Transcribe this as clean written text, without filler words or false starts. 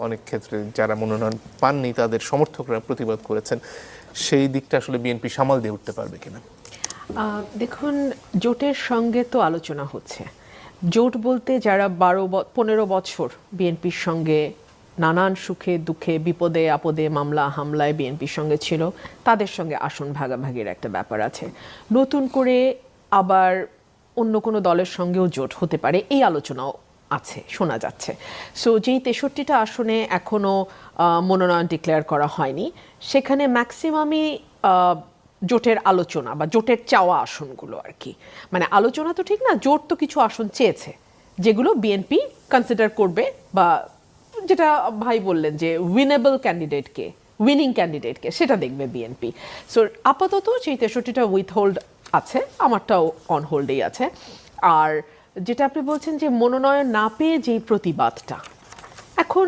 অনেক ক্ষেত্রে যারা মনোনয়ন পাননি তাদের সমর্থকরা প্রতিবাদ করেছেন, সেই দিকটা আসলে বিএনপি সামাল দিয়ে উঠতে পারবে কিনা? দেখুন, জোটের সঙ্গে তো আলোচনা হচ্ছে। জোট বলতে যারা 15 বছর বিএনপির সঙ্গে নানান সুখে দুঃখে বিপদে আপদে মামলা হামলায় বিএনপির সঙ্গে ছিল, তাদের সঙ্গে আসন ভাগাভাগির একটা ব্যাপার আছে। নতুন করে আবার অন্য কোনো দলের সঙ্গেও জোট হতে পারে, এই আলোচনাও আছে, শোনা যাচ্ছে। সো যেই 63টা আসনে এখনও মনোনয়ন ডিক্লেয়ার করা হয়নি, সেখানে ম্যাক্সিমামই জোটের আলোচনা বা জোটের চাওয়া আসনগুলো আর কি। মানে আলোচনা তো ঠিক না, জোট তো কিছু আসন চেয়েছে যেগুলো বিএনপি কনসিডার করবে, বা যেটা ভাই বললেন যে উইনেবল ক্যান্ডিডেটকে, উইনিং ক্যান্ডিডেটকে, সেটা দেখবে বিএনপি। সো আপাতত সেই 63টা উইথ হোল্ড আছে, আমারটাও অন হোল্ডেই আছে। আর যেটা আপনি বলছেন যে মনোনয়ন না পেয়ে যেই প্রতিবাদটা, এখন